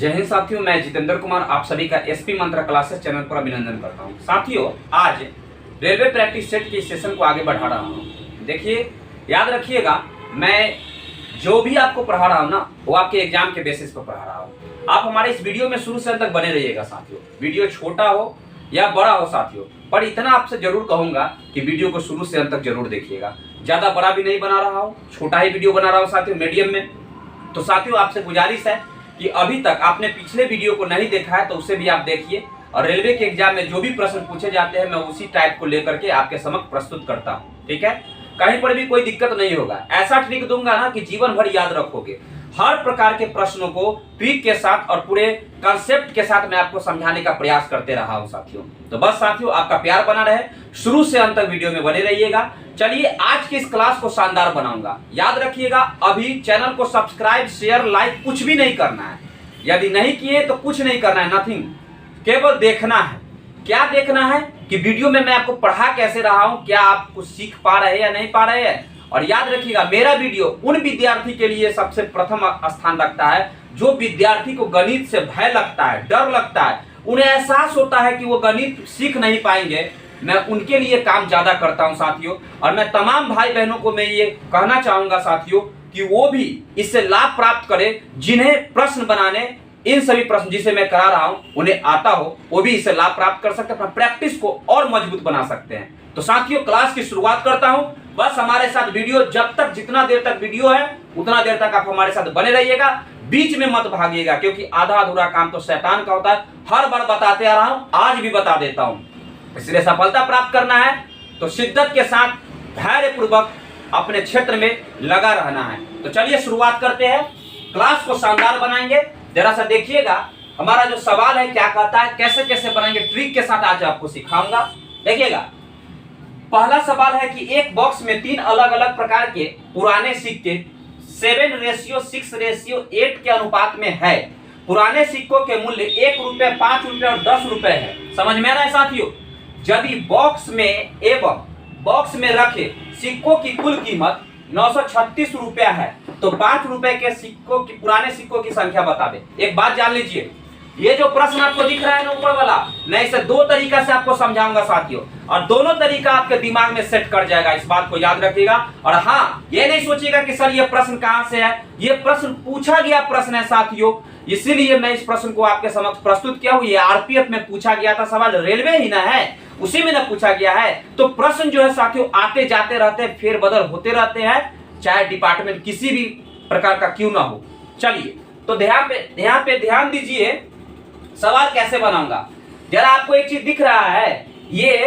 जय हिंद साथियों, मैं जितेंद्र कुमार आप सभी का एसपी मंत्र क्लासेस चैनल पर अभिनंदन करता हूं। साथियों, आज रेलवे प्रैक्टिस सेट के सेशन को आगे बढ़ा रहा हूं। देखिए, याद रखिएगा, मैं जो भी आपको पढ़ा रहा हूं ना, वो आपके एग्जाम के बेसिस पर पढ़ा रहा हूं। आप हमारे इस वीडियो में शुरू से अंत तक बने रहिएगा साथियों। वीडियो छोटा हो या बड़ा हो साथियों, पर इतना आपसे जरूर कहूंगा कि वीडियो को शुरू से अंत तक जरूर देखिएगा। ज्यादा बड़ा भी नहीं बना रहा हूं, छोटा ही वीडियो बना रहा हूं साथियों, मीडियम में। तो साथियों, आपसे गुजारिश है कि अभी तक आपने पिछले वीडियो को नहीं देखा है तो उसे भी आप देखिए, और रेलवे के एग्जाम में जो भी प्रश्न पूछे जाते हैं मैं उसी टाइप को लेकर के आपके समक्ष प्रस्तुत करता हूं। ठीक है, कहीं पर भी कोई दिक्कत नहीं होगा। ऐसा ट्रिक दूंगा ना कि जीवन भर याद रखोगे। हर प्रकार के प्रश्नों को ट्रिक के साथ और पूरे कंसेप्ट के साथ मैं आपको समझाने का प्रयास करते रहा हूं साथियों। तो बस साथियों, आपका प्यार बना रहे, शुरू से अंत तक वीडियो में बने रहिएगा। चलिए, आज की इस क्लास को शानदार बनाऊंगा। याद रखिएगा, अभी चैनल को सब्सक्राइब, शेयर, लाइक कुछ भी नहीं करना है। यदि नहीं किए तो कुछ नहीं करना है, नथिंग। केवल देखना है। क्या देखना है कि वीडियो में मैं आपको पढ़ा कैसे रहा हूं, क्या आप कुछ सीख पा रहे हैं या नहीं पा रहे हैं। और याद रखिएगा, मेरा वीडियो उन विद्यार्थी के लिए सबसे प्रथम स्थान रखता है जो विद्यार्थी को गणित से भय लगता है, डर लगता है, उन्हें एहसास होता है कि वो गणित सीख नहीं पाएंगे। मैं उनके लिए काम ज्यादा करता हूं साथियों। और मैं तमाम भाई बहनों को मैं ये कहना चाहूंगा साथियों कि वो भी इससे लाभ प्राप्त करें। जिन्हें प्रश्न बनाने, इन सभी प्रश्न जिसे मैं करा रहा हूं उन्हें आता हो, वो भी इससे लाभ प्राप्त कर सकते हैं, अपना प्रैक्टिस को और मजबूत बना सकते हैं। तो साथियों, क्लास की शुरुआत करता हूं। बस हमारे साथ वीडियो जब तक, जितना देर तक वीडियो है उतना देर तक आप हमारे साथ बने रहिएगा। बीच में मत भागिएगा, क्योंकि आधा अधूरा काम तो शैतान का होता है। हर बार बताते आ रहा हूं, आज भी बता देता हूं। इसलिए सफलता प्राप्त करना है तो शिद्दत के साथ, धैर्य पूर्वक अपने क्षेत्र में लगा रहना है। तो चलिए शुरुआत करते हैं, क्लास को शानदार बनाएंगे। जरा सा देखिएगा, हमारा जो सवाल है क्या कहता है, कैसे कैसे बनाएंगे, ट्रिक के साथ आज आपको सिखाऊंगा। देखिएगा, पहला सवाल है कि एक बॉक्स में 3 अलग अलग प्रकार के पुराने सिक्के 7:6:8 के अनुपात में है। पुराने सिक्कों के मूल्य 1 रुपए, 5 रुपए और 10 रुपए है। समझ में आ रहा है साथियों। यदि बॉक्स में एवं बॉक्स में रखे सिक्कों की कुल कीमत 936 रुपया है, तो 5 रुपए के सिक्कों की, पुराने सिक्कों की संख्या बता दे। एक बात जान लीजिए, ये जो प्रश्न आपको दिख रहा है ना ऊपर वाला, मैं इसे 2 तरीका से आपको समझाऊंगा साथियों, और दोनों तरीका आपके दिमाग में सेट कर जाएगा। इस बात को याद रखिएगा। और हाँ, ये नहीं सोचिएगा कि सर ये प्रश्न कहां से है। ये प्रश्न पूछा गया प्रश्न है साथियों, इसीलिए मैं इस प्रश्न को आपके समक्ष प्रस्तुत किया हूं। ये आरपीएफ में पूछा गया था सवाल, रेलवे ही ना है, उसी में ना पूछा गया है। तो प्रश्न जो है साथियों आते जाते रहते हैं, फेरबदल होते रहते हैं, चाहे डिपार्टमेंट किसी भी प्रकार का क्यों ना हो। चलिए, तो यहाँ पे ध्यान दीजिए, सवाल कैसे बनाऊंगा। जरा आपको एक चीज दिख रहा है, ये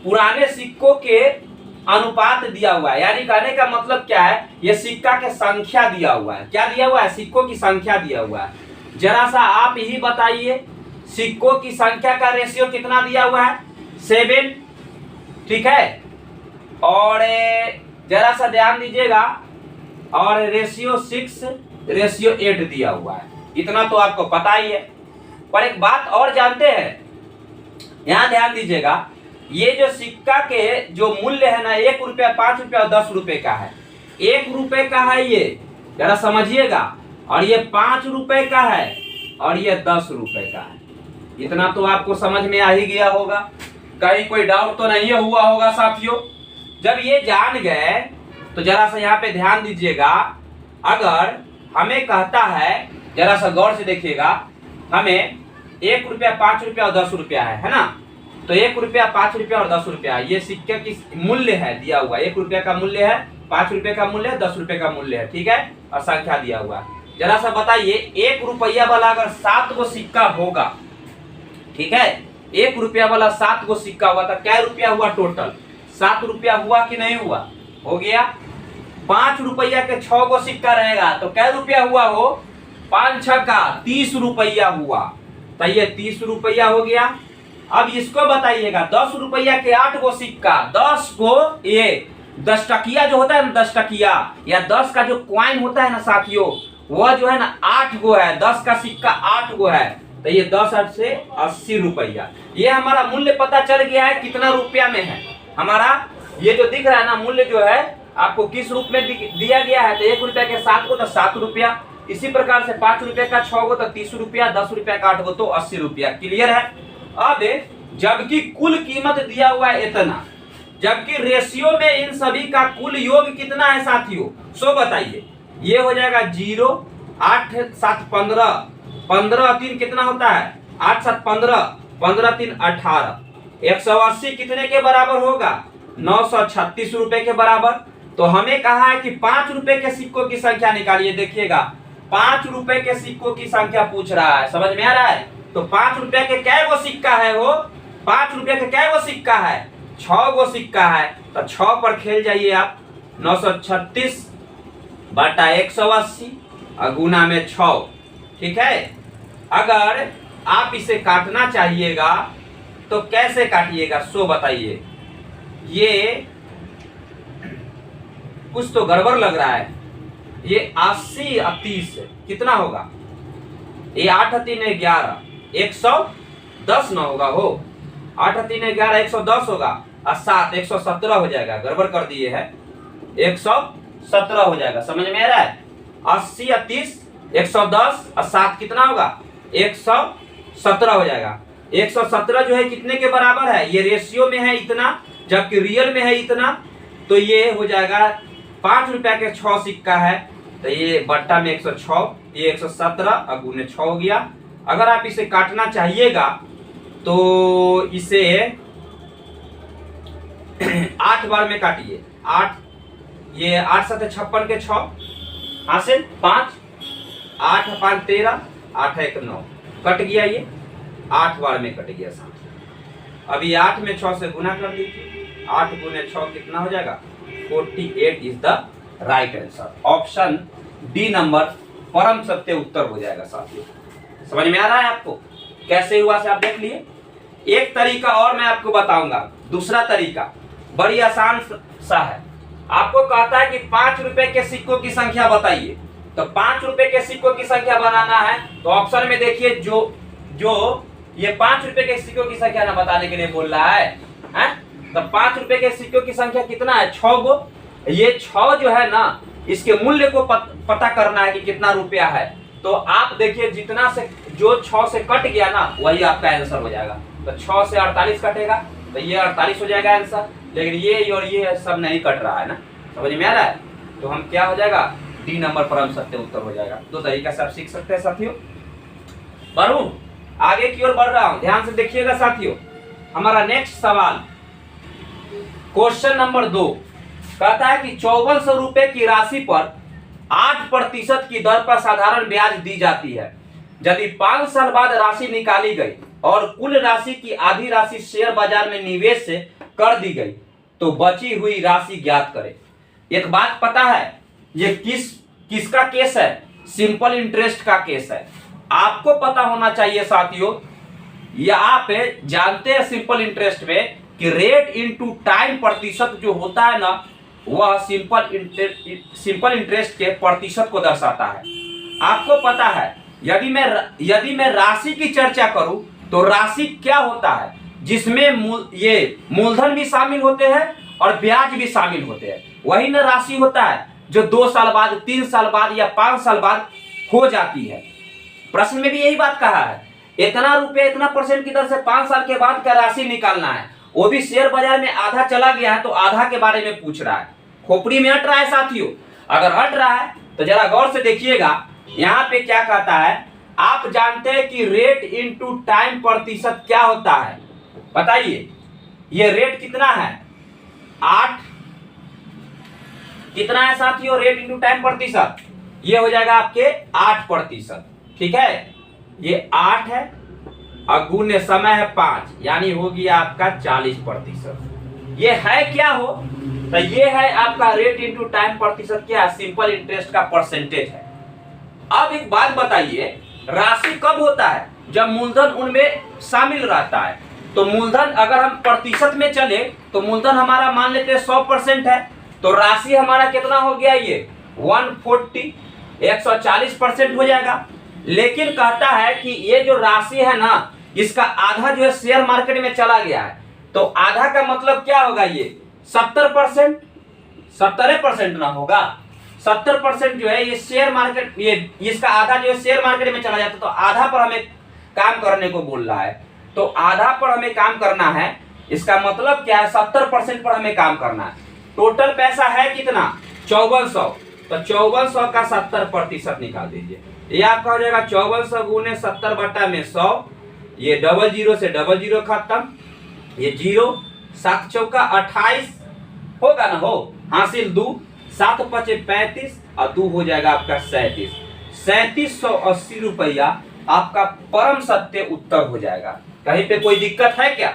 पुराने सिक्कों के अनुपात दिया हुआ है, यानी कहने का मतलब क्या है, ये सिक्का के संख्या दिया हुआ है। क्या दिया हुआ है? सिक्कों की संख्या दिया हुआ है। जरा सा आप ही बताइए, सिक्कों की संख्या का रेशियो कितना दिया हुआ है? 7, ठीक है। और जरा सा ध्यान दीजिएगा, और रेशियो 6, रेशियो 8 दिया हुआ है। इतना तो आपको पता ही है। पर एक बात और जानते हैं, यहां ध्यान दीजिएगा, ये जो सिक्का के जो मूल्य है ना, 1 रुपया, 5 रुपया और 10 रुपए का है। 1 रुपए का है ये, जरा समझिएगा, और ये 5 रुपए का है, और ये 10 रुपए का है। इतना तो आपको समझ में आ ही गया होगा, कहीं कोई डाउट तो नहीं हुआ होगा साथियों। जब ये जान गए तो जरा सा यहाँ पे ध्यान दीजिएगा, अगर हमें कहता है, जरा सा गौर से देखिएगा, हमें 1 रुपया, 5 रुपया और 10 रुपया है ना। तो 1 रुपया, 5 रुपया और 10 रुपया, ये सिक्के की मूल्य है दिया हुआ। 1 रुपया का मूल्य है, 5 रुपये का मूल्य है, 10 रुपये का मूल्य है, ठीक है, और संख्या दिया हुआ है। जरा सा बताइए, 1 रुपया वाला अगर 7 गो सिक्का होगा, ठीक है, 1 रुपया वाला 7 गो सिक्का हुआ तो क्या रुपया हुआ टोटल? 7 रुपया हुआ कि नहीं हुआ? हो गया। 5 रुपया के 6 गो सिक्का रहेगा तो क्या रुपया हुआ? हो 5 6 का 30 रुपया हुआ, तो ये 30 रुपया हो गया। अब इसको बताइएगा, 10 रुपया के 8 गो सिक्का, 10 गो, ये 10 टकिया जो होता है ना, 10 टकिया या 10 का जो क्वाइन होता है ना साथियों, वह जो है ना 8 गो है। 10 का सिक्का 8 गो है, तो ये 10 8 से 80 रुपया। ये हमारा मूल्य पता चल गया है कितना रुपया में है हमारा। ये जो दिख रहा है ना मूल्य जो है आपको किस रूप में दिया गया है, तो 1 रुपया के 7 को तो 7 रुपया, इसी प्रकार से 5 रुपए का 6 गो तो 30 रुपया, 10 रुपया का 8 गो तो 80 रुपया। क्लियर है। अब जबकि कुल कीमत दिया हुआ है इतना, जबकि रेशियो में इन सभी का कुल योग कितना है साथियों, सो बताइए। ये हो जाएगा 0, 8 7 15, 15 3 कितना होता है 8 7 15, 15 3 18, 180 कितने के बराबर होगा 936 रुपए के बराबर। तो हमें कहा है कि 5 रुपए के सिक्कों की संख्या निकालिए। देखिएगा 5 रुपए के सिक्कों की संख्या पूछ रहा है, समझ में आ रहा है। तो 5 रुपए के कै गो सिक्का है वो, 5 रुपए के कै गो सिक्का है 6 गो सिक्का है। तो 6 पर खेल जाइए आप, 936 बटा 180 और गुना में 6। ठीक है। अगर आप इसे काटना चाहिएगा तो कैसे काटिएगा सो बताइए। ये कुछ तो गड़बड़ लग रहा है। ये 80 और 30 कितना होगा, ये 8 3 11, 110 न होगा हो, 8 3 11 110 होगा और 7 117 हो जाएगा। गड़बड़ कर दिए है, 117 हो जाएगा। समझ में आ रहा है। 80 और 30 110 और 7 कितना होगा 117 हो जाएगा। 117 जो है कितने के बराबर है, ये रेशियो में है इतना, जबकि रियल में है इतना। तो ये हो जाएगा 5 रुपया के 6 सिक्का है, तो ये बट्टा में 106, ये 117 और गुने 6 हो गया। अगर आप इसे काटना चाहिएगा तो इसे 8 बार में काटिए। 8 ये 8 7 56 के 6 हासिल 5, 8 5 13, 8 1 9 कट गया। ये 8 बार में कट गया साथ। अभी 8 में 6 से गुना कर दीजिए, 8 गुने 6 कितना हो जाएगा 48 is the right answer. Option D number परम सत्य उत्तर हो जाएगा साथियों। समझ में आ रहा है आपको कैसे हुआ से आप देख लिए। एक तरीका और मैं आपको बताऊंगा, दूसरा तरीका बड़ी आसान सा है। आपको कहता है कि 5 रुपए के सिक्कों की संख्या बताइए। तो 5 रुपए के सिक्कों की संख्या बनाना है तो ऑप्शन में देखिए जो ये 5 रुपए के सिक्कों की संख्या ना बताने के लिए बोल रहा है, तो 5 रुपए के सिक्कों की संख्या कितना है 6 गो। ये 6 जो है ना इसके मूल्य को पता करना है कि कितना रुपया है। तो आप देखिए जितना से जो 6 से कट गया ना वही आपका आंसर हो जाएगा। तो 6 से 48 कटेगा तो ये 48 हो जाएगा आंसर। लेकिन ये और ये सब नहीं कट रहा है ना, समझ में आ रहा है। तो हम क्या हो जाएगा डी नंबर परम सत्य उत्तर हो जाएगा। दो तरीका से आप सीख सकते हैं साथियों। बढ़ूं आगे की ओर बढ़ रहा हूं, ध्यान से देखिएगा साथियों। हमारा नेक्स्ट सवाल क्वेश्चन नंबर 2 कहता है कि 5400 रुपए की राशि पर 8% की दर पर साधारण ब्याज दी जाती है। यदि 5 साल बाद राशि निकाली गई और कुल राशि की आधी राशि शेयर बाजार में निवेश से कर दी गई तो बची हुई राशि ज्ञात करें। एक बात पता है ये किसका केस है, सिंपल इंटरेस्ट का केस है। आपको पता होना चाहिए साथियों, ये आप जानते हैं सिंपल इंटरेस्ट में कि रेट इनटू टाइम प्रतिशत जो होता है ना वह सिंपल इंटरेस्ट के प्रतिशत को दर्शाता है। आपको पता है यदि मैं राशि की चर्चा करूं तो राशि क्या होता है जिसमें ये मूलधन भी शामिल होते हैं और ब्याज भी शामिल होते हैं। वही ना राशि होता है जो 2 साल बाद 3 साल बाद या 5 साल बाद हो जाती है। प्रश्न में भी यही बात कहा है, इतना रुपया इतना परसेंट की दर से 5 साल के बाद का राशि निकालना है। वो भी शेयर बाजार में आधा चला गया है तो आधा के बारे में पूछ रहा है। खोपड़ी में हट रहा है साथियों। अगर हट रहा है तो जरा गौर से देखिएगा, यहाँ पे क्या कहता है। आप जानते हैं कि रेट इनटू टाइम प्रतिशत क्या होता है, बताइए। ये रेट कितना है 8 कितना है साथियों, रेट इनटू टाइम प्रतिशत ये हो जाएगा आपके 8%। ठीक है, ये 8 है और गुणे समय है 5 यानी हो गया आपका 40%। ये है क्या हो तो ये है आपका रेट इनटू टाइम प्रतिशत क्या है, सिंपल इंटरेस्ट का परसेंटेज है। अब एक बात बताइए, राशि कब होता है जब मूलधन उनमें शामिल रहता है। तो मूलधन अगर हम प्रतिशत में चले तो मूलधन हमारा मान लेते हैं 100% है, तो राशि हमारा कितना हो गया ये 140 140% हो जाएगा। लेकिन कहता है कि ये जो राशि है ना इसका आधा जो है शेयर मार्केट में चला गया है। तो आधा का मतलब क्या होगा, ये 70% 70% ना होगा 70% जो है ये शेयर मार्केट, ये इसका आधा जो है शेयर मार्केट में चला जाता है, तो आधा पर हमें काम करने को बोल रहा है। तो आधा पर हमें काम करना है, इसका मतलब क्या है 70% पर हमें काम करना है। टोटल पैसा है कितना 5400, तो 5400 का 70% निकाल दीजिए। ये आपका हो जाएगा 5400 गुने 70 बटा में 100, ये डबल जीरो से डबल जीरो खत्म, ये जीरो, 7 चौका 28 होगा ना, हो हासिल 2, 7 पचे 35 और 2 हो जाएगा आपका 37। 3780 रुपया आपका परम सत्य उत्तर हो जाएगा। कहीं पे कोई दिक्कत है क्या?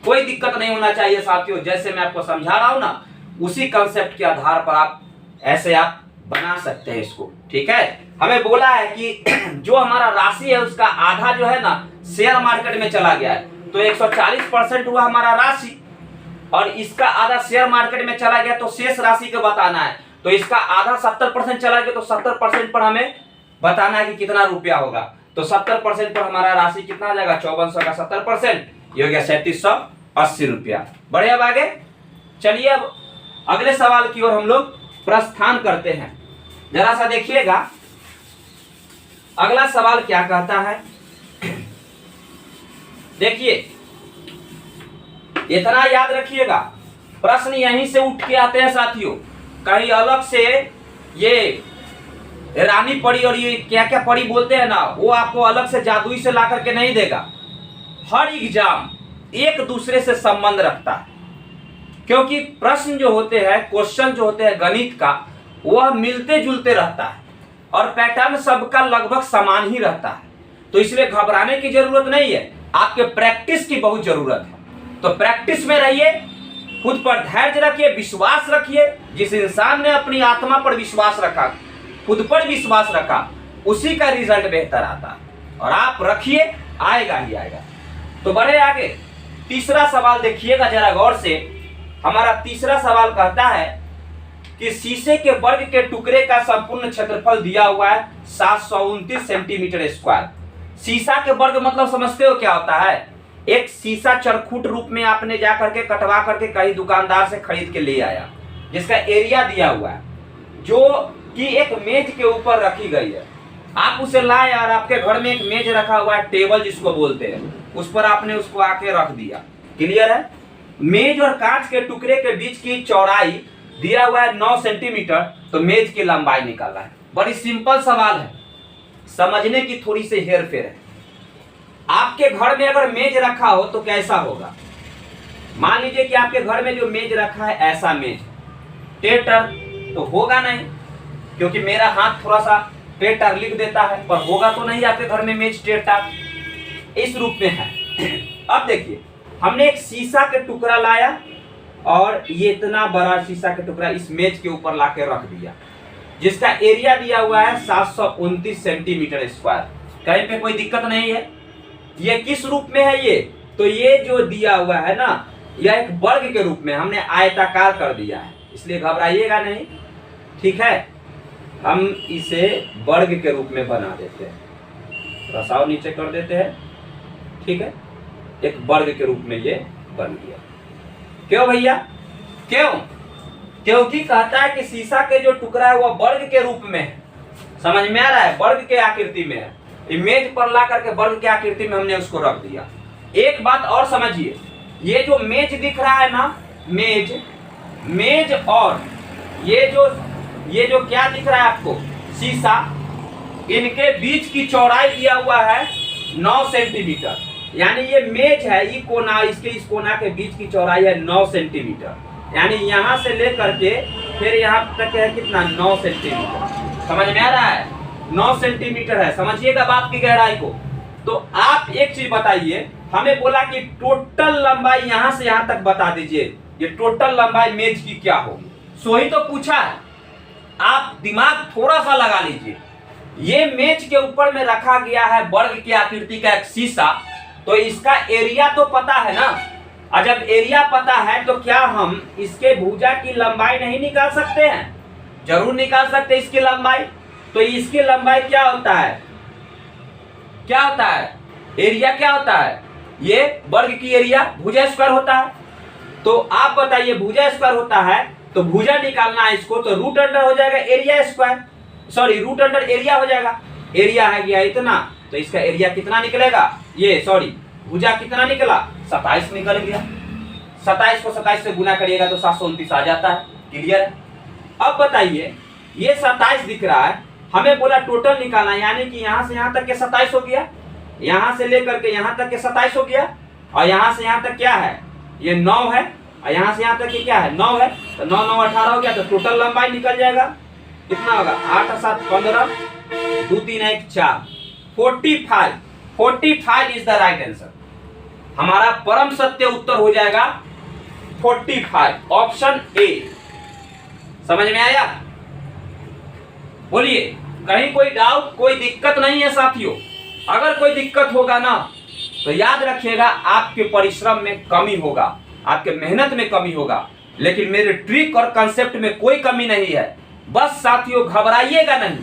कोई दिक्कत नहीं होना चाहिए साथियों। जैसे मैं आपको समझा रहा हूं ना, उसी कंसेप्ट के आधार पर आप ऐसे आप बना सकते हैं इसको। ठीक है, हमें बोला है कि जो हमारा राशि है उसका आधा जो है ना शेयर मार्केट में चला गया है, तो 140% हुआ हमारा राशि, और इसका आधा शेयर मार्केट में चला गया, तो शेष राशि को बताना है। तो इसका आधा 70% चला गया, तो 70% पर हमें बताना है कि कितना रुपया होगा। तो 70% पर हमारा राशि कितना आ जाएगा, 5400 का 70%, ये हो गया 3780 रुपया। बढ़े अब आगे चलिए, अब अगले सवाल की ओर हम लोग प्रस्थान करते हैं। जरा सा देखिएगा अगला सवाल क्या कहता है। देखिए, इतना याद रखिएगा, प्रश्न यहीं से उठ के आते हैं साथियों। कहीं अलग से ये रानी पड़ी और ये क्या क्या पड़ी बोलते हैं ना, वो आपको अलग से जादुई से ला करके नहीं देगा। हर एग्जाम एक दूसरे से संबंध रखता है, क्योंकि प्रश्न जो होते हैं, क्वेश्चन जो होते हैं गणित का, वह मिलते जुलते रहता है और पैटर्न सबका लगभग समान ही रहता है। तो इसलिए घबराने की जरूरत नहीं है, आपके प्रैक्टिस की बहुत जरूरत है। तो प्रैक्टिस में रहिए, खुद पर धैर्य रखिए, विश्वास रखिए। जिस इंसान ने अपनी आत्मा पर विश्वास रखा, खुद पर विश्वास रखा, उसी का रिजल्ट बेहतर आता है। और आप रखिए, आएगा ही आएगा। तो बढ़े आगे, तीसरा सवाल देखिएगा जरा गौर से। हमारा तीसरा सवाल कहता है कि शीशे के वर्ग के टुकड़े का संपूर्ण क्षेत्रफल दिया हुआ है 729 सेंटीमीटर स्क्वायर। शीशा के वर्ग मतलब समझते हो क्या होता है? एक शीशा चरखुट रूप में आपने जा करके कटवा करके कहीं दुकानदार से खरीद के ले आया, जिसका एरिया दिया हुआ है, जो कि एक मेज के ऊपर रखी गई है। आप उसे लाए और आपके घर में एक मेज रखा हुआ है, टेबल जिसको बोलते हैं, उस पर आपने उसको आके रख दिया। क्लियर है? मेज और कांच के टुकड़े के बीच की चौड़ाई दिया हुआ है 9 सेंटीमीटर, तो मेज की लंबाई निकालना है। बड़ी सिंपल सवाल है, समझने की थोड़ी सी हेर फेर है। आपके घर में अगर मेज रखा हो तो कैसा होगा? मान लीजिए कि आपके घर में जो मेज रखा है ऐसा मेज, टेटर तो होगा नहीं, क्योंकि मेरा हाथ थोड़ा सा टेटर लिख देता है, पर होगा तो नहीं आपके घर में मेज टेटर इस रूप में है। अब देखिए, हमने एक शीशा के टुकड़ा लाया और ये इतना बड़ा शीशा के टुकड़ा इस मेज के ऊपर लाके रख दिया, जिसका एरिया दिया हुआ है 729 सेंटीमीटर स्क्वायर। कहीं पे कोई दिक्कत नहीं है। ये किस रूप में है? ये तो ये जो दिया हुआ है ना, यह एक वर्ग के रूप में हमने आयताकार कर दिया है, इसलिए घबराइएगा नहीं। ठीक है, हम इसे वर्ग के रूप में बना देते हैं, रसाव नीचे कर देते हैं। ठीक है, एक वर्ग के रूप में ये बन गया। क्यों भैया? क्यों? क्योंकि कहता है कि शीशा के जो टुकड़ा है वह वर्ग के रूप में है। समझ में आ रहा है? वर्ग के आकृति में है। मेज पर ला करके वर्ग के आकृति में हमने उसको रख दिया। एक बात और समझिए, ये जो मेज दिख रहा है ना, मेज और ये जो क्या दिख रहा है आपको, शीशा, इनके बीच की चौड़ाई दिया हुआ है 9 सेंटीमीटर। यानी ये मेज है, ये कोना, इसके इस कोना के बीच की चौड़ाई है 9 सेंटीमीटर। यानी यहां से लेकर के फिर यहां तक है कितना, 9 सेंटीमीटर। समझ में आ रहा है? 9 सेंटीमीटर है। समझिएगा बात की गहराई को। तो आप एक चीज बताइए, हमें बोला कि टोटल लंबाई यहां से यहां तक बता दीजिए, ये टोटल लंबाई मेज की क्या होगी। सो ही तो पूछा है, आप दिमाग थोड़ा सा लगा लीजिए। ये मेज के ऊपर में रखा गया है वर्ग की आकृति का एक शीशा, तो इसका एरिया तो पता है ना। और जब एरिया पता है तो क्या हम इसके भुजा की लंबाई नहीं निकाल सकते हैं? जरूर निकाल सकते इसकी लंबाई। तो इसकी लंबाई क्या होता है? क्या होता है? एरिया क्या होता है? ये वर्ग की एरिया भुजा स्क्वायर होता है। तो आप बताइए, भुजा स्क्वायर होता है तो भुजा निकालना है इसको, तो रूट अंडर हो जाएगा area square, sorry root under area हो जाएगा। एरिया है गया इतना, तो इसका एरिया कितना निकलेगा, ये सॉरी भुजा कितना निकला 27 निकल गया। 27 को 27 से गुना करिएगा तो 729 आ जाता है। क्लियर है? अब बताइए ये 27 दिख रहा है, हमें बोला टोटल निकालना, यानी कि यहाँ से यहाँ तक के 27 हो गया, यहाँ से लेकर के यहाँ तक के 27 हो गया, और यहाँ से यहाँ तक क्या है ये 9 है, और यहाँ से यहाँ तक ये क्या है 9 है, तो 9 9 18 हो गया, तो टोटल लंबाई निकल जाएगा कितना होगा 8 7 15 2 3 1 4 45। 45 इज द राइट आंसर। हमारा परम सत्य उत्तर हो जाएगा 45, ऑप्शन ए। समझ में आया? बोलिए, कहीं कोई डाउट, कोई दिक्कत नहीं है साथियों? अगर कोई दिक्कत होगा ना तो याद रखिएगा आपके परिश्रम में कमी होगा, आपके मेहनत में कमी होगा, लेकिन मेरे ट्रिक और कंसेप्ट में कोई कमी नहीं है। बस साथियों घबराइएगा नहीं,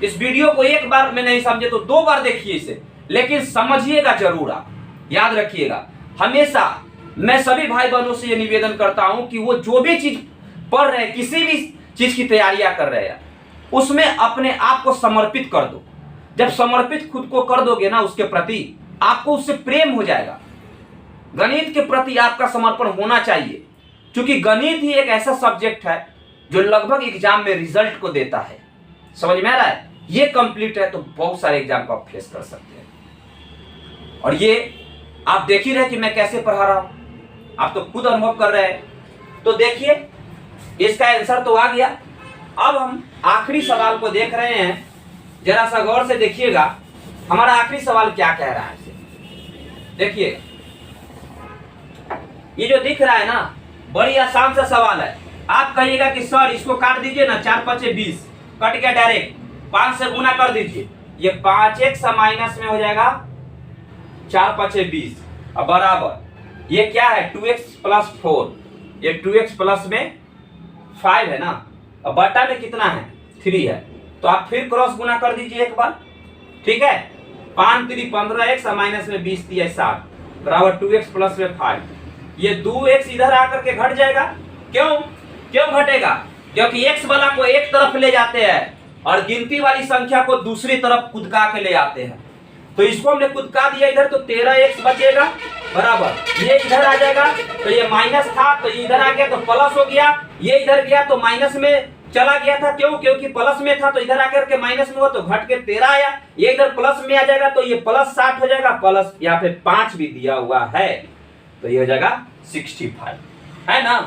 इस वीडियो को एक बार में नहीं समझे तो 2 बार देखिए इसे, लेकिन समझिएगा जरूर। आप याद रखिएगा, हमेशा मैं सभी भाई बहनों से ये निवेदन करता हूं कि वो जो भी चीज पढ़ रहे हैं, किसी भी चीज की तैयारियां कर रहे हैं, उसमें अपने आप को समर्पित कर दो। जब समर्पित खुद को कर दोगे ना उसके प्रति, आपको उससे प्रेम हो जाएगा। गणित के प्रति आपका समर्पण होना चाहिए, क्योंकि गणित ही एक ऐसा सब्जेक्ट है जो लगभग एग्जाम में रिजल्ट को देता है। समझ में आ रहा है? ये कंप्लीट है तो बहुत सारे एग्जाम को आप फेस कर सकते हैं। और ये आप देख ही रहे कि मैं कैसे पढ़ा रहा हूं, आप तो खुद अनुभव कर रहे हैं। तो देखिए इसका आंसर तो आ गया। अब हम आखिरी सवाल को देख रहे हैं, जरा सा गौर से देखिएगा हमारा आखिरी सवाल क्या कह रहा है। देखिए ये जो दिख रहा है ना, बड़ी आसान सा सवाल है। आप कहिएगा कि सर इसको काट दीजिए ना, 4 5 20 कट गया, डायरेक्ट 5 से गुना कर दीजिए, ये 5x माइनस में हो जाएगा 4 5 20 अब बराबर ये क्या है 2x प्लस 4, ये 2x प्लस में 5 है ना, अब बटा में कितना है 3 है, तो आप फिर क्रॉस गुना कर दीजिए एक बार। ठीक है, 5 3 15x माइनस में 20 3 7 बराबर 2x प्लस में 5। ये 2x इधर आकर के घट जाएगा। क्यों घटेगा? क्योंकि x वाला को एक तरफ ले जाते हैं और गिनती वाली संख्या को दूसरी तरफ कुदका के ले आते हैं। तो इसको हमने कुदका दिया इधर, तो 13x बचेगा बराबर ये इधर आ जाएगा, तो ये माइनस था तो ये इधर आ गया तो प्लस हो गया, ये इधर गया तो माइनस में चला गया था। क्योंकि प्लस में था तो इधर आकर के माइनस में हुआ तो घट के 13 आया, ये इधर प्लस में आ जाएगा तो ये प्लस 60 हो जाएगा, प्लस यहाँ पे 5 भी दिया हुआ है तो ये हो जाएगा 65, है ना।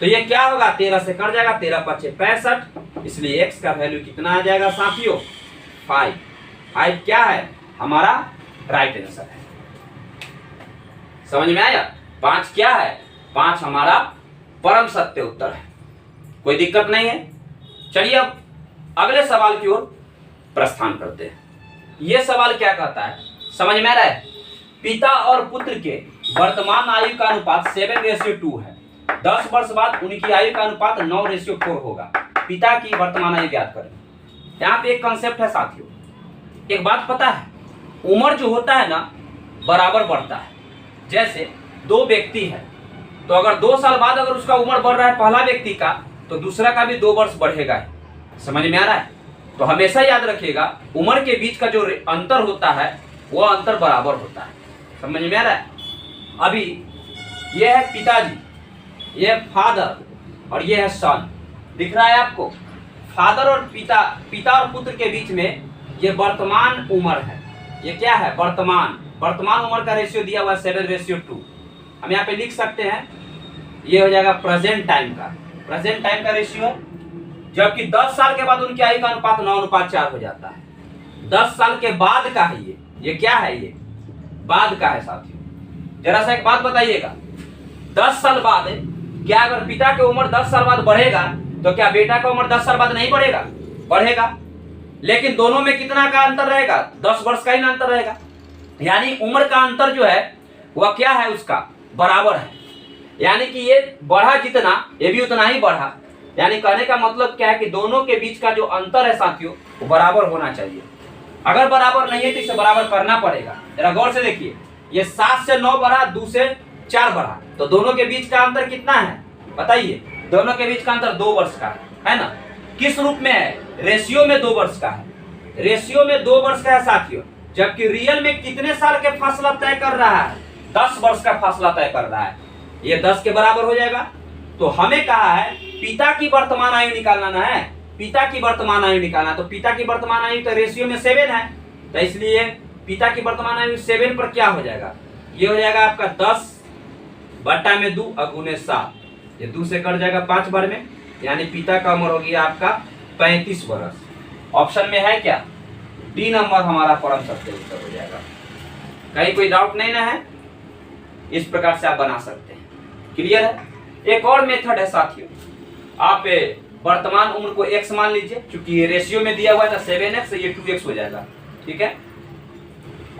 तो ये क्या होगा 13 से कट जाएगा, 13 5 65, इसलिए x का वैल्यू कितना आ जाएगा साथियों 5। 5 क्या है हमारा राइट आंसर है। समझ में आया? 5 क्या है? 5 हमारा परम सत्य उत्तर है। कोई दिक्कत नहीं है। चलिए अब अगले सवाल की ओर प्रस्थान करते हैं। यह सवाल क्या कहता है, समझ में आ रहा है? पिता और पुत्र के वर्तमान आयु का अनुपात 7:2 है। 10 वर्ष बाद उनकी आयु का अनुपात 9:4 होगा। पिता की वर्तमान आयु ज्ञात करें। यहाँ पे एक कंसेप्ट है साथियों, एक बात पता है, उम्र जो होता है ना बराबर बढ़ता है। जैसे 2 व्यक्ति है तो अगर 2 साल बाद अगर उसका उम्र बढ़ रहा है पहला व्यक्ति का, तो दूसरा का भी 2 वर्ष बढ़ेगा। समझ में आ रहा है? तो हमेशा याद रखिएगा उम्र के बीच का जो अंतर होता है वो अंतर बराबर होता है। समझ में आ रहा है? अभी ये है पिताजी, ये है फादर और ये है सन। दिख रहा है आपको? फादर और पिता और पुत्र के बीच में ये वर्तमान उम्र है। ये क्या है? वर्तमान उम्र का रेशियो दिया हुआ है 7:2। हम यहाँ पे लिख सकते हैं ये हो जाएगा प्रेजेंट टाइम का रेशियो है। जबकि 10 साल के बाद उनकी आयु का अनुपात 9:4 हो जाता है। 10 साल के बाद का है ये क्या है? ये बाद का है साथियों। जरा सा एक बात बताइएगा, 10 साल बाद क्या अगर पिता की उम्र 10 साल बाद बढ़ेगा तो क्या बेटा का उम्र 10 साल बाद नहीं बढ़ेगा? बढ़ेगा, लेकिन दोनों में कितना का अंतर रहेगा? 10 वर्ष का ही अंतर रहेगा। यानी उम्र का अंतर जो है वह क्या है? उसका बराबर है। यानी कि ये बढ़ा जितना ये भी उतना ही बढ़ा। यानी कहने का मतलब क्या है कि दोनों के बीच का जो अंतर है साथियों वो बराबर होना चाहिए। अगर बराबर नहीं है तो इसे बराबर करना पड़ेगा। जरा गौर से देखिए, ये 7 से 9 बढ़ा, 2 से 4 बढ़ा, तो दोनों के बीच का अंतर कितना है बताइए? दोनों के बीच का अंतर 2 वर्ष का है ना। किस रूप में है? रेशियो में 2 वर्ष का है, रेशियो में 2 वर्ष का है साथियों। जबकि रियल में कितने साल के फासला तय कर रहा है? 10 वर्ष का फासला तय कर रहा है। ये 10 के बराबर हो जाएगा। तो हमें कहा है पिता की वर्तमान आयु निकालना ना है, पिता की वर्तमान आयु निकालना। तो पिता की वर्तमान आयु तो रेशियो में 7 है, तो इसलिए पिता की वर्तमान आयु 7 पर क्या हो जाएगा? ये हो जाएगा आपका 10/2 अगुने 7। ये 2 से कट जाएगा 5 बार में, यानी पिता का उम्र हो गया आपका 35 वर्ष। ऑप्शन में है क्या? डी नंबर हमारा परम सत्य उत्तर हो जाएगा। कहीं कोई डाउट नहीं ना है? इस प्रकार से आप बना सकते हैं। क्लियर है? एक और मेथड है साथियों, आप वर्तमान उम्र को x मान लीजिए, क्योंकि ये रेशियो में दिया हुआ था 7x, ये 2x हो जाएगा। ठीक है,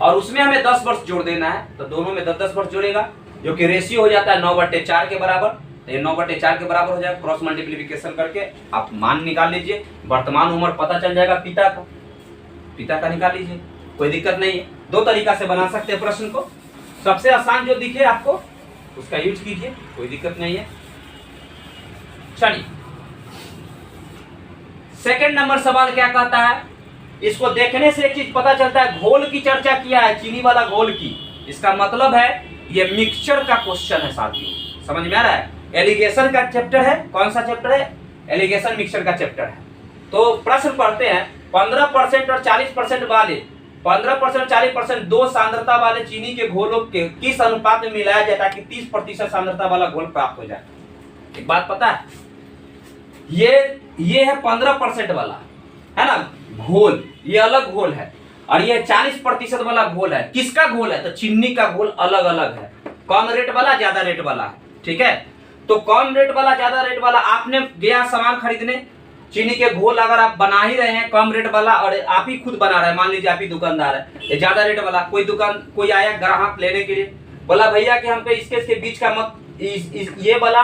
और उसमें हमें 10 वर्ष जोड़ देना है, तो दोनों में 10-10 वर्ष जोड़ेगा, जो कि रेशियो हो जाता है 9/4 के बराबर। ये 9/4 के बराबर हो जाएगा। क्रॉस मल्टीप्लिकेशन करके आप मान निकाल लीजिए, वर्तमान उम्र पता चल जाएगा पिता का निकाल लीजिए, कोई दिक्कत नहीं है। 2 तरीका से बना सकते हैं प्रश्न को, सबसे आसान जो दिखे आपको उसका यूज कीजिए, कोई दिक्कत नहीं है। चलिए सेकंड नंबर सवाल क्या कहता है? इसको देखने से एक चीज पता चलता है, घोल की चर्चा किया है, चीनी वाला घोल की। इसका मतलब है ये मिक्सचर का क्वेश्चन है साथियों, समझ में आ रहा है? एलिगेशन का चैप्टर है। कौन सा चैप्टर है? एलिगेशन मिक्सचर का चैप्टर है। तो प्रश्न पढ़ते हैं, 15% और 40% वाले 15% 40% दो सांद्रता वाले चीनी के घोलों के किस अनुपात में मिलाया जाए ताकि 30% सांद्रता वाला घोल प्राप्त हो जाए? एक बात पता है, ये है 15% वाला है ना घोल, ये अलग घोल है, और ये 40% वाला घोल है। किसका घोल है? तो चीनी का घोल अलग अलग है, कम रेट वाला ज्यादा रेट वाला है। ठीक है, तो कम रेट वाला ज्यादा रेट वाला, आपने गया सामान खरीदने, चीनी के घोल अगर आप बना ही रहे हैं कम रेट वाला, और आप ही खुद बना रहे हैं, मान लीजिए आप ही दुकानदार है, ये ज्यादा रेट वाला, कोई आया ग्राहक लेने के लिए, बोला भैया कि हमको इसके बीच का मत ये वाला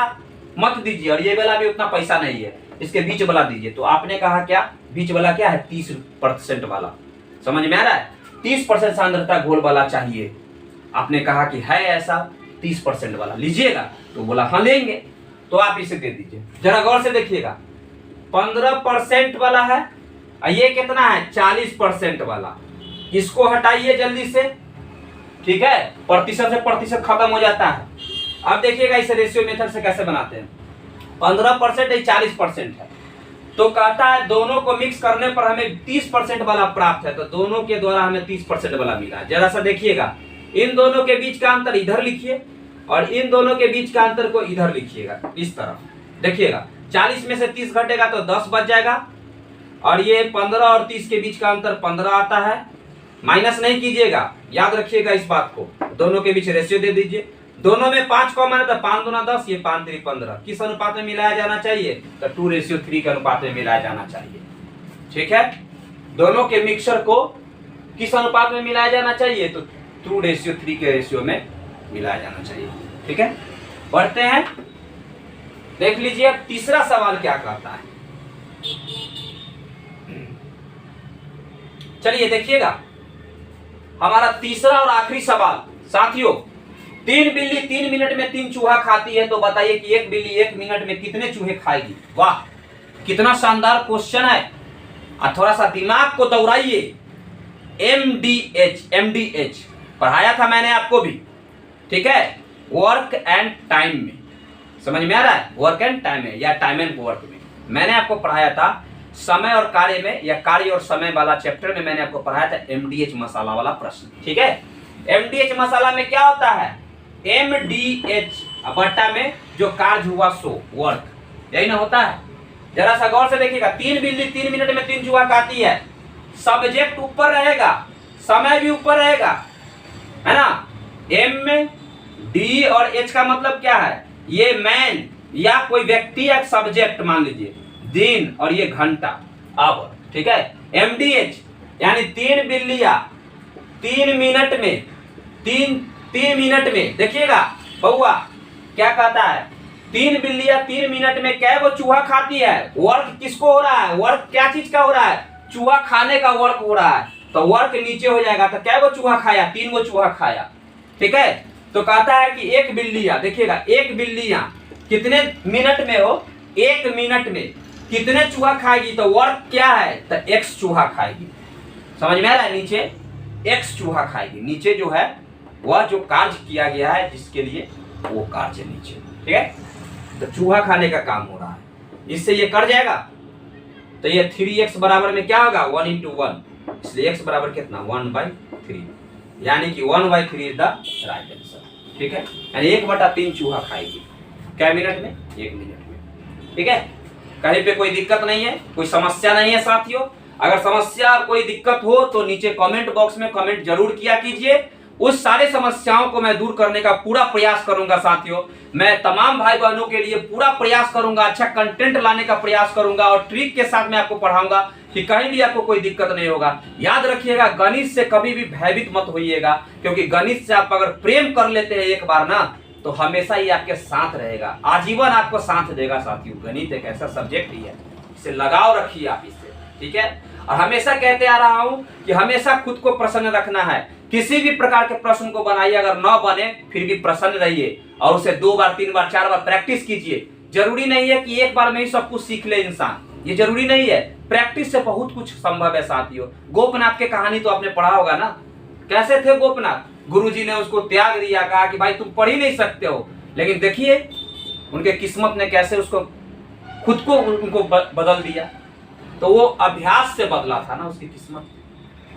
मत दीजिए, और ये वाला भी उतना पैसा नहीं है, इसके बीच वाला दीजिए। तो आपने कहा क्या? बीच वाला क्या है? 30% वाला। समझ में आ रहा है? 30% सांद्रता घोल वाला चाहिए। आपने कहा कि है ऐसा 30% वाला, लीजिएगा? तो बोला हाँ लेंगे। तो आप इसे दे दीजिए। जरा गौर से देखिएगा, 15% वाला है, और ये कितना है? 40% वाला। इसको हटाइए जल्दी से। ठीक है, प्रतिशत से प्रतिशत खत्म हो जाता है। अब देखिएगा इसे रेशियो मेथड से कैसे बनाते हैं। 15% 40% है, तो कहता है दोनों को मिक्स करने पर हमें 30% वाला प्राप्त है, तो दोनों के द्वारा हमें 30% वाला मिला। जरा सा देखिएगा, इन दोनों के बीच का अंतर इधर लिखिए, और इन दोनों के बीच का अंतर को इधर लिखिएगा, इस तरफ देखिएगा। 40 में से 30 घटेगा तो 10 बच जाएगा, और ये 15 और 30 के बीच का अंतर 15 आता है। माइनस नहीं कीजिएगा, याद रखिएगा इस बात को। दोनों के बीच रेशियो दे दीजिए, दोनों में 5 कॉमन है तो 5 दूना 10, ये 5 3 15। किस अनुपात में मिलाया जाना चाहिए? तो 2:3 के अनुपात में मिलाया जाना चाहिए। ठीक है, दोनों के मिक्सचर को किस अनुपात में मिलाया जाना चाहिए? तो 2:3 के रेशियो में मिलाया जाना चाहिए। ठीक है, बढ़ते हैं, देख लीजिए अब तीसरा सवाल क्या कहता है। चलिए देखिएगा, हमारा तीसरा और आखिरी सवाल साथियों, 3 बिल्ली 3 मिनट में 3 चूहा खाती है, तो बताइए कि 1 बिल्ली 1 मिनट में कितने चूहे खाएगी? वाह, कितना शानदार क्वेश्चन है। और थोड़ा सा दिमाग को दौड़ाइए। MDH पढ़ाया था मैंने आपको भी, ठीक है, वर्क एंड टाइम में। समझ में आ रहा है? वर्क एंड टाइम में या टाइम एंड वर्क में मैंने आपको पढ़ाया था। समय और कार्य में या कार्य और समय वाला चैप्टर में मैंने आपको पढ़ाया था MDH मसाला वाला प्रश्न। ठीक है, MDH मसाला में क्या होता है? MDH बट्टा में जो कार्य हुआ सो वर्क, यही ना होता है। जरा सा गौर से देखिएगा, 3 बिल्ली 3 मिनट में 3 चूहा खाती है, सब्जेक्ट ऊपर रहेगा, समय भी ऊपर रहेगा, है ना। MD और H का मतलब क्या है? ये मैन या कोई व्यक्ति या सब्जेक्ट मान लीजिए, दिन, और ये घंटा, आवर। ठीक है, MDH यानी 3 बिल्लियां 3 मिनट में 3 मिनट में, देखिएगा बउआ क्या कहता है, 3 बिल्लियां 3 मिनट में कै वो चूहा खाती है? वर्क किसको हो रहा है? वर्क क्या चीज का हो रहा है? चूहा खाने का वर्क हो रहा है, तो वर्क नीचे हो जाएगा। तो कै वो चूहा खाया? 3 वो चूहा खाया। ठीक है, तो कहता है कि 1 बिल्लियां, देखिएगा 1 बिल्लियां कितने मिनट में हो? 1 मिनट में कितने चूहा खाएगी, तो वर्क क्या है, तो x चूहा खाएगी। समझ में आ रहा है, नीचे x चूहा खाएगी, नीचे जो है वह जो कार्य किया गया है जिसके लिए वो कार्य नीचे, ठीक है। तो चूहा खाने का काम हो रहा है, इससे ये कट जाएगा, तो ये 3x बराबर में क्या होगा 1 × 1, इसलिए x बराबर कितना 1/3, यानी कि 1/3 इज द राइट आंसर, ठीक है। यानी 1/3 चूहा खाएगी, क्या मिनट में, 1 मिनट में, ठीक है। कहीं पे कोई दिक्कत नहीं है, कोई समस्या नहीं है साथियों। अगर समस्या कोई दिक्कत हो तो नीचे कमेंट बॉक्स में कमेंट जरूर किया कीजिए, उस सारे समस्याओं को मैं दूर करने का पूरा प्रयास करूंगा साथियों। मैं तमाम भाई बहनों के लिए पूरा प्रयास करूंगा, अच्छा कंटेंट लाने का प्रयास करूंगा और ट्रिक के साथ मैं आपको पढ़ाऊंगा कि कहीं भी आपको कोई दिक्कत नहीं होगा। याद रखिएगा, गणित से कभी भी भयभीत मत होइएगा, क्योंकि गणित से आप अगर प्रेम कर लेते हैं एक बार ना, तो हमेशा ही आपके साथ रहेगा, आजीवन आपको साथ देगा साथियों। गणित एक ऐसा सब्जेक्ट ही है, इसे लगाव रखिए आप इससे, ठीक है। और हमेशा कहते आ रहा हूं कि हमेशा खुद को प्रसन्न रखना है, किसी भी प्रकार के प्रश्न को बनाइए, अगर न बने फिर भी प्रसन्न रहिए और उसे 2 बार 3 बार 4 बार प्रैक्टिस कीजिए। जरूरी नहीं है कि एक बार में ही सब कुछ सीख ले इंसान, ये जरूरी नहीं है, प्रैक्टिस से बहुत कुछ संभव है साथियों। गोपनाथ की कहानी तो आपने पढ़ा होगा ना, कैसे थे गोपनाथ, गुरुजी ने उसको त्याग दिया, कहा कि भाई तुम पढ़ ही नहीं सकते हो, लेकिन देखिए उनके किस्मत ने कैसे उसको खुद को उनको बदल दिया। तो वो अभ्यास से बदला था ना उसकी किस्मत,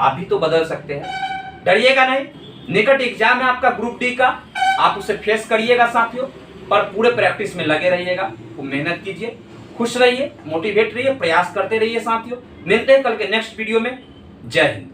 आप भी तो बदल सकते हैं। डरिएगा नहीं, निकट एग्जाम है आपका ग्रुप डी का, आप उसे फेस करिएगा साथियों, पर पूरे प्रैक्टिस में लगे रहिएगा, खूब मेहनत कीजिए, खुश रहिए, मोटिवेट रहिए, प्रयास करते रहिए साथियों। मिलते हैं कल के नेक्स्ट वीडियो में। जय हिंद।